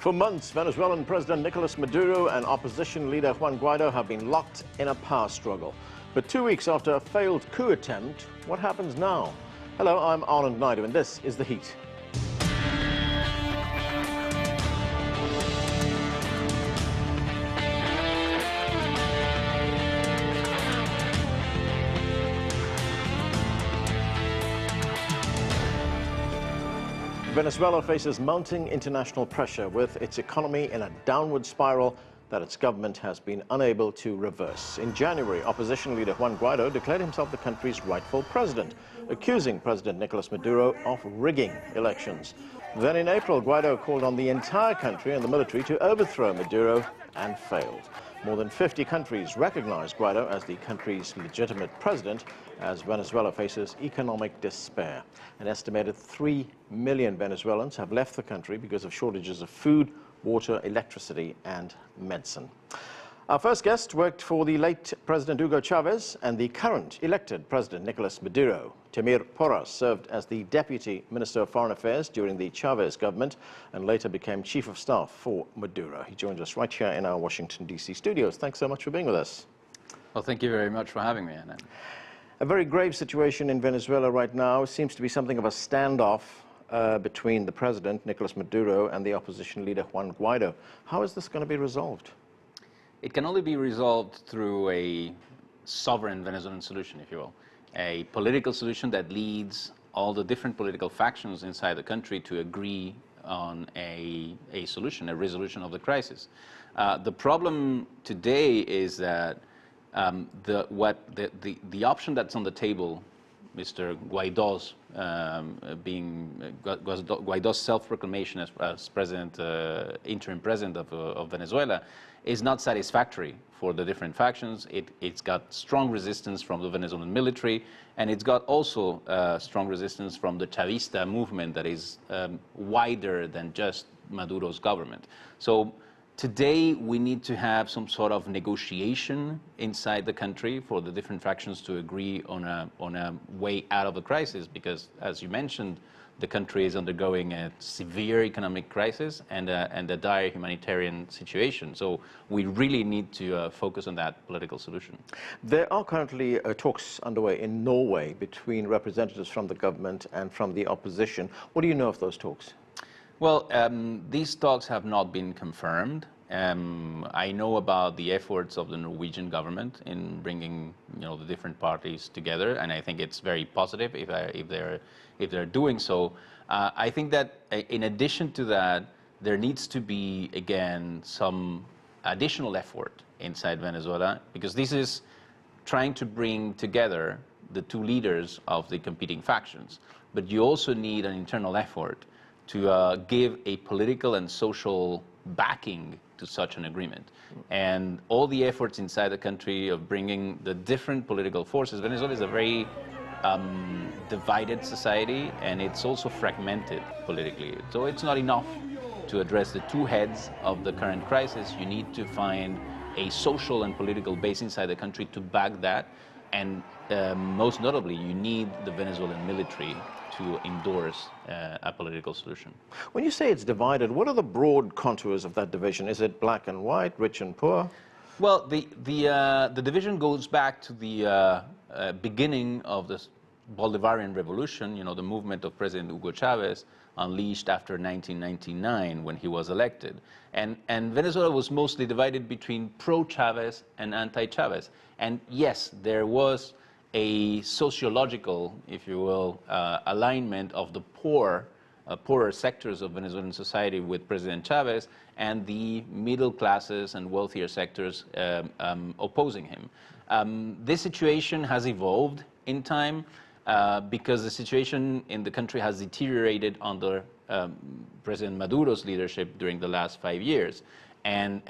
For months, Venezuelan President Nicolas Maduro and opposition leader Juan Guaido have been locked in a power struggle. But 2 weeks after a failed coup attempt, what happens now? Hello, I'm Anand Naidu, and this is The Heat. Venezuela faces mounting international pressure with its economy in a downward spiral that its government has been unable to reverse. In January, opposition leader Juan Guaido declared himself the country's rightful president, accusing President Nicolas Maduro of rigging elections. Then in April, Guaido called on the entire country and the military to overthrow Maduro and failed. More than 50 countries recognize Guaido as the country's legitimate president as Venezuela faces economic despair. An estimated 3 million Venezuelans have left the country because of shortages of food, water, electricity, and medicine. Our first guest worked for the late President Hugo Chavez and the current elected President Nicolas Maduro. Temir Porras served as the Deputy Minister of Foreign Affairs during the Chavez government and later became Chief of Staff for Maduro. He joins us right here in our Washington, D.C. studios. Thanks so much for being with us. Well, thank you very much for having me, Anand. A very grave situation in Venezuela right now. It seems to be something of a standoff between the President, Nicolas Maduro, and the opposition leader, Juan Guaido. How is this going to be resolved? It can only be resolved through a sovereign Venezuelan solution, if you will. A political solution that leads all the different political factions inside the country to agree on a solution, a resolution of the crisis. The problem today is that the option that's on the table, Mr. Guaido's Guaido's self-proclamation as president, interim president of Venezuela, is not satisfactory for the different factions. It's got strong resistance from the Venezuelan military, and it's got also strong resistance from the Chavista movement that is wider than just Maduro's government. So today we need to have some sort of negotiation inside the country for the different factions to agree on a way out of the crisis, because, as you mentioned, the country is undergoing a severe economic crisis and a dire humanitarian situation. So we really need to focus on that political solution. There are currently talks underway in Norway between representatives from the government and from the opposition. What do you know of those talks? Well, these talks have not been confirmed. I know about the efforts of the Norwegian government in bringing, the different parties together, and I think it's very positive if they're doing so. I think that in addition to that, there needs to be again some additional effort inside Venezuela, because this is trying to bring together the two leaders of the competing factions. But you also need an internal effort to give a political and social backing to such an agreement. And all the efforts inside the country of bringing the different political forces. Venezuela is a very divided society, and it's also fragmented politically. So it's not enough to address the two heads of the current crisis. You need to find a social and political base inside the country to back that. And most notably, you need the Venezuelan military to endorse a political solution. When you say it's divided, what are the broad contours of that division? Is it black and white, rich and poor? Well, the division goes back to the beginning of the Bolivarian Revolution, the movement of President Hugo Chavez, unleashed after 1999 when he was elected. And Venezuela was mostly divided between pro-Chavez and anti-Chavez. And yes, there was a sociological, if you will, alignment of the poorer sectors of Venezuelan society with President Chavez, and the middle classes and wealthier sectors opposing him. This situation has evolved in time because the situation in the country has deteriorated under President Maduro's leadership during the last 5 years. And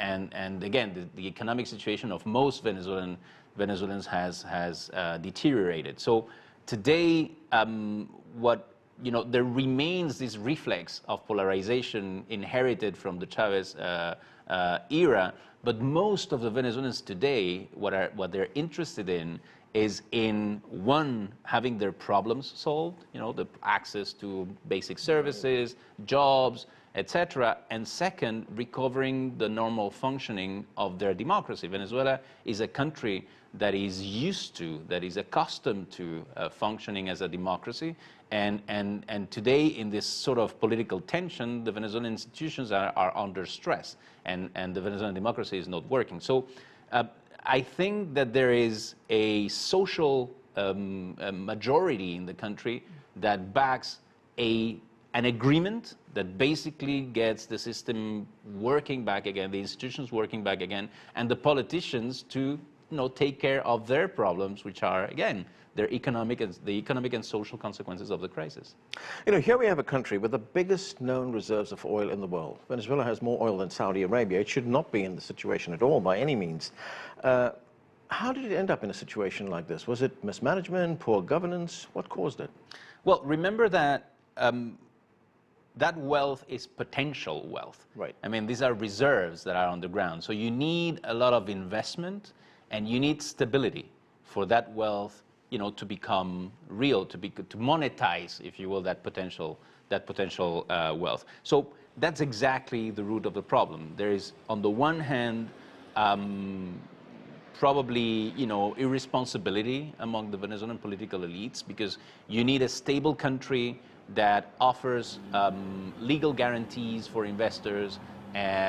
again, the economic situation of most Venezuelans has deteriorated. So today, there remains this reflex of polarization inherited from the Chavez era, but most of the Venezuelans today, what they're interested in is in, one, having their problems solved, the access to basic services, jobs, etc. And second, recovering the normal functioning of their democracy. Venezuela is a country that is used to, that is accustomed to functioning as a democracy. And today, in this sort of political tension, the Venezuelan institutions are under stress, and the Venezuelan democracy is not working. So I think that there is a social majority in the country that backs an agreement that basically gets the system working back again, the institutions working back again, and the politicians to take care of their problems, which are, again, the economic and social consequences of the crisis. Here we have a country with the biggest known reserves of oil in the world. Venezuela has more oil than Saudi Arabia. It should not be in the situation at all, by any means. How did it end up in a situation like this? Was it mismanagement, poor governance? What caused it? Well, remember that that wealth is potential wealth. Right. I mean, these are reserves that are on the ground. So you need a lot of investment, and you need stability for that wealth, to become real, to monetize, if you will, that potential wealth. So that's exactly the root of the problem. There is, on the one hand, probably, irresponsibility among the Venezuelan political elites, because you need a stable country that offers legal guarantees for investors,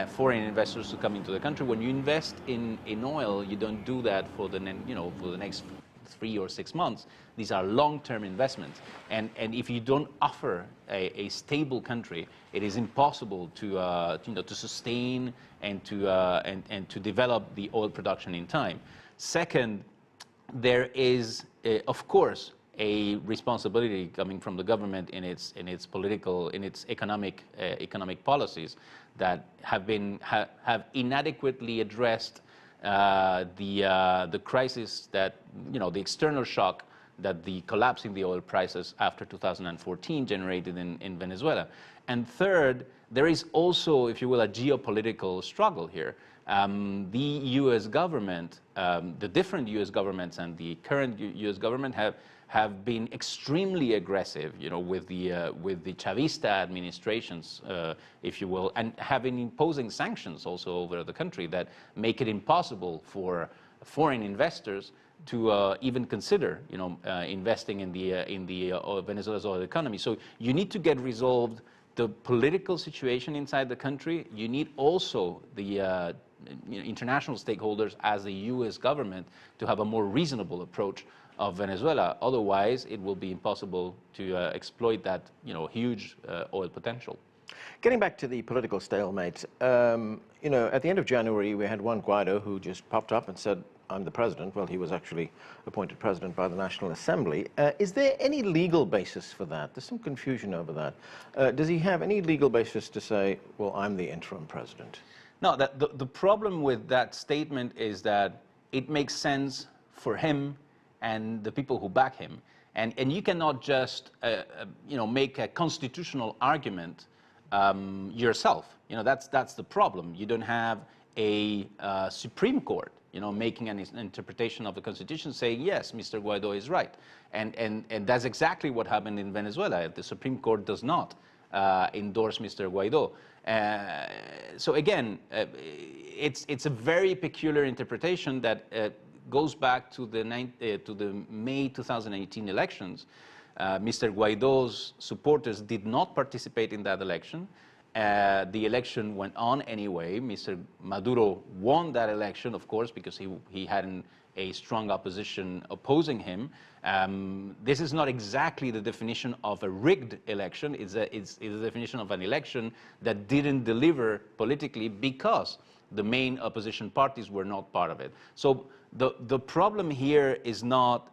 foreign investors to come into the country. When you invest in oil, you don't do that for the next 3 or 6 months. These are long-term investments, and if you don't offer a stable country, it is impossible to sustain and to develop the oil production in time. Second, there is of course a responsibility coming from the government in its economic policies that have inadequately addressed the crisis, that the external shock that the collapse in the oil prices after 2014 generated in Venezuela. And third, there is also, if you will, a geopolitical struggle here. The U.S. government, the different U.S. governments and the current U.S. government have been extremely aggressive, with the Chavista administrations, if you will, and have been imposing sanctions also over the country that make it impossible for foreign investors to even consider, investing in the Venezuela's oil economy. So you need to get resolved the political situation inside the country. You need also the international stakeholders, as the U.S. government, to have a more reasonable approach of Venezuela. Otherwise, it will be impossible to exploit that huge oil potential. Getting back to the political stalemate, at the end of January, we had Juan Guaido who just popped up and said, "I'm the president." Well, he was actually appointed president by the National Assembly. Is there any legal basis for that? There's some confusion over that. Does he have any legal basis to say, well, I'm the interim president? No, the problem with that statement is that it makes sense for him and the people who back him. And you cannot just make a constitutional argument yourself. That's the problem. You don't have a Supreme Court making an interpretation of the Constitution saying, yes, Mr. Guaido is right. And that's exactly what happened in Venezuela. The Supreme Court does not endorse Mr. Guaido. So again, it's a very peculiar interpretation that goes back to the May 2018 elections. Mr. Guaido's supporters did not participate in that election. The election went on anyway. Mr. Maduro won that election, of course, because he had a strong opposition opposing him. This is not exactly the definition of a rigged election. It's a definition of an election that didn't deliver politically because the main opposition parties were not part of it. So the problem here is not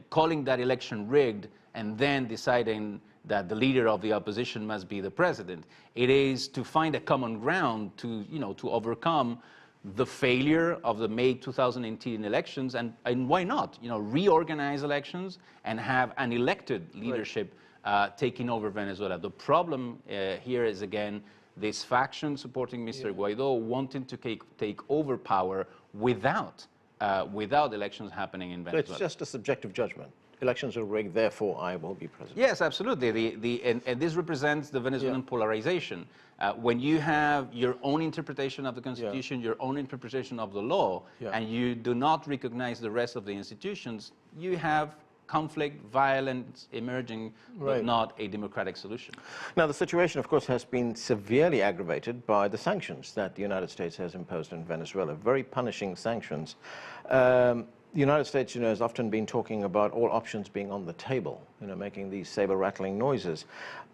calling that election rigged and then deciding that the leader of the opposition must be the president. It is to find a common ground to overcome the failure of the May 2018 elections, and why not reorganize elections and have an elected leadership taking over Venezuela. The problem here is, again, this faction supporting Mr. Guaido wanting to take over power without elections happening in Venezuela. So it's just a subjective judgment. elections are rigged, therefore I will be president. Yes, absolutely. And this represents the Venezuelan polarization. When you have your own interpretation of the Constitution, your own interpretation of the law, and you do not recognize the rest of the institutions, you have conflict, violence emerging, but not a democratic solution. Now, the situation, of course, has been severely aggravated by the sanctions that the United States has imposed on Venezuela, very punishing sanctions. The United States, has often been talking about all options being on the table, making these saber-rattling noises.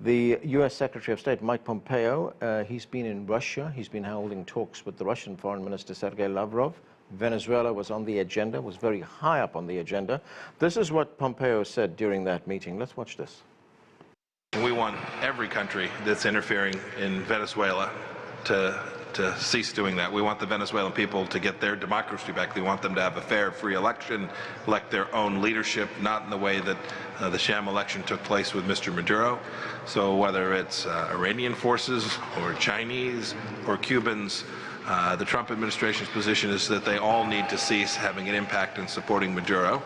The U.S. Secretary of State, Mike Pompeo, he's been in Russia. He's been holding talks with the Russian Foreign Minister, Sergei Lavrov. Venezuela was on the agenda, was very high up on the agenda. This is what Pompeo said during that meeting. Let's watch this. We want every country that's interfering in Venezuela to cease doing that. We want the Venezuelan people to get their democracy back. We want them to have a fair, free election, elect their own leadership, not in the way that the sham election took place with Mr. Maduro. So whether it's Iranian forces or Chinese or Cubans, the Trump administration's position is that they all need to cease having an impact in supporting Maduro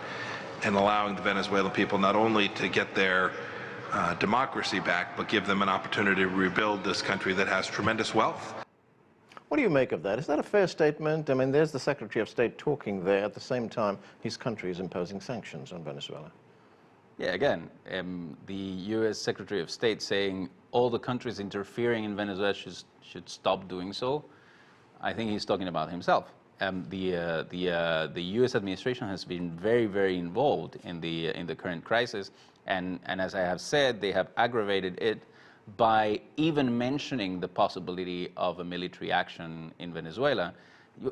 and allowing the Venezuelan people not only to get their democracy back, but give them an opportunity to rebuild this country that has tremendous wealth. What do you make of that? Is that a fair statement? I mean, there's the Secretary of State talking there. At the same time, his country is imposing sanctions on Venezuela. Yeah, again, the U.S. Secretary of State saying all the countries interfering in Venezuela should stop doing so. I think he's talking about himself. The U.S. administration has been very, very involved in the current crisis, and as I have said, they have aggravated it by even mentioning the possibility of a military action in Venezuela.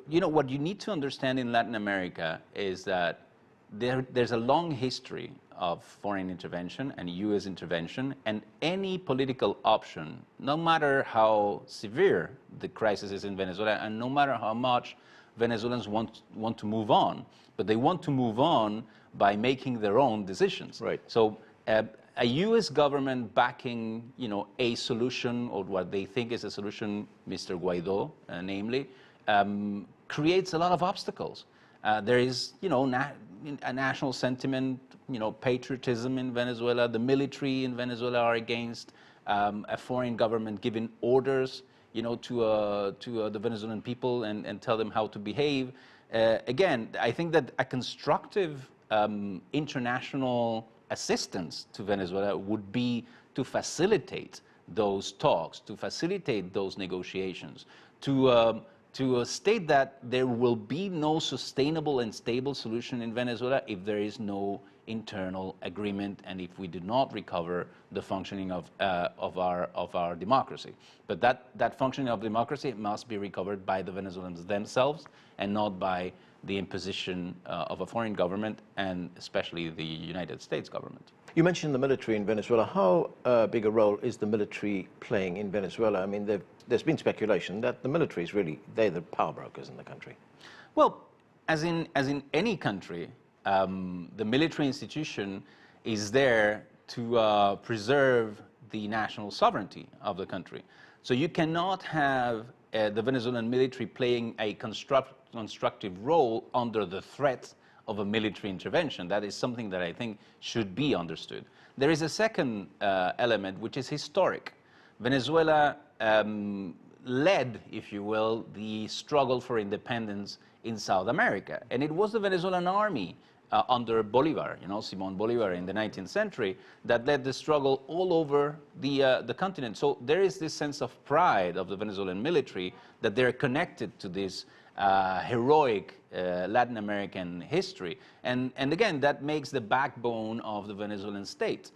What you need to understand in Latin America is that there's a long history of foreign intervention and U.S. intervention, and any political option, no matter how severe the crisis is in Venezuela, and no matter how much Venezuelans want to move on, but they want to move on by making their own decisions. Right. So a U.S. government backing, a solution, or what they think is a solution, Mr. Guaido, namely, creates a lot of obstacles. There is, a national sentiment, patriotism in Venezuela. The military in Venezuela are against a foreign government giving orders, to the Venezuelan people and tell them how to behave. Again, I think that a constructive international assistance to Venezuela would be to facilitate those talks, to facilitate those negotiations, to state that there will be no sustainable and stable solution in Venezuela if there is no internal agreement and if we do not recover the functioning of our democracy. But that functioning of democracy must be recovered by the Venezuelans themselves and not by the imposition of a foreign government, and especially the United States government. You mentioned the military in Venezuela. How big a role is the military playing in Venezuela? I mean, there's been speculation that the military is really, they're the power brokers in the country. Well, as in any country, the military institution is there to preserve the national sovereignty of the country. So you cannot have the Venezuelan military playing a constructive role under the threat of a military intervention. That is something that I think should be understood. There is a second element, which is historic. Venezuela led, if you will, the struggle for independence in South America. And it was the Venezuelan army under Bolivar, Simón Bolivar in the 19th century, that led the struggle all over the continent. So there is this sense of pride of the Venezuelan military that they're connected to this heroic Latin American history. And again, that makes the backbone of the Venezuelan state.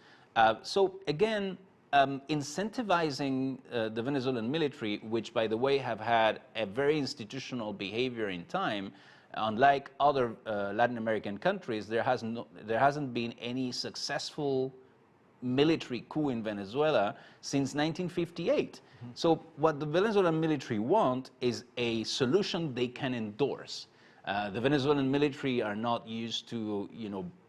So again, incentivizing the Venezuelan military, which by the way have had a very institutional behavior in time, unlike other Latin American countries, there hasn't been any successful military coup in Venezuela since 1958. So what the Venezuelan military want is a solution they can endorse. The Venezuelan military are not used to,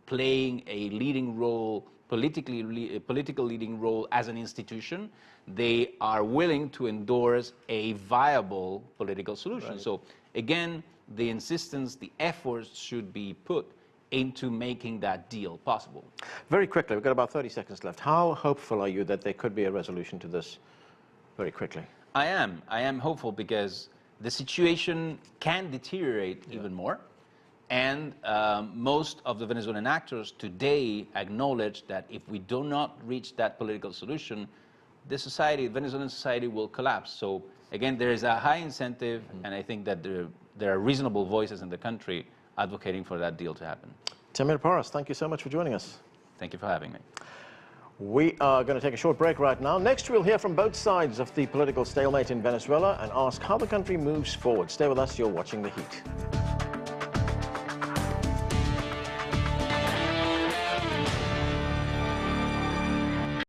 playing a leading role, political leading role as an institution. They are willing to endorse a viable political solution. Right. So again, the insistence, the efforts should be put into making that deal possible. Very quickly, we've got about 30 seconds left. How hopeful are you that there could be a resolution to this very quickly? I am hopeful because the situation can deteriorate even more. And most of the Venezuelan actors today acknowledge that if we do not reach that political solution, the Venezuelan society will collapse. So again, there is a high incentive, and I think that there are reasonable voices in the country advocating for that deal to happen. Temir Porras, thank you so much for joining us. Thank you for having me. We are going to take a short break right now. Next, we'll hear from both sides of the political stalemate in Venezuela and ask how the country moves forward. Stay with us, you're watching The Heat.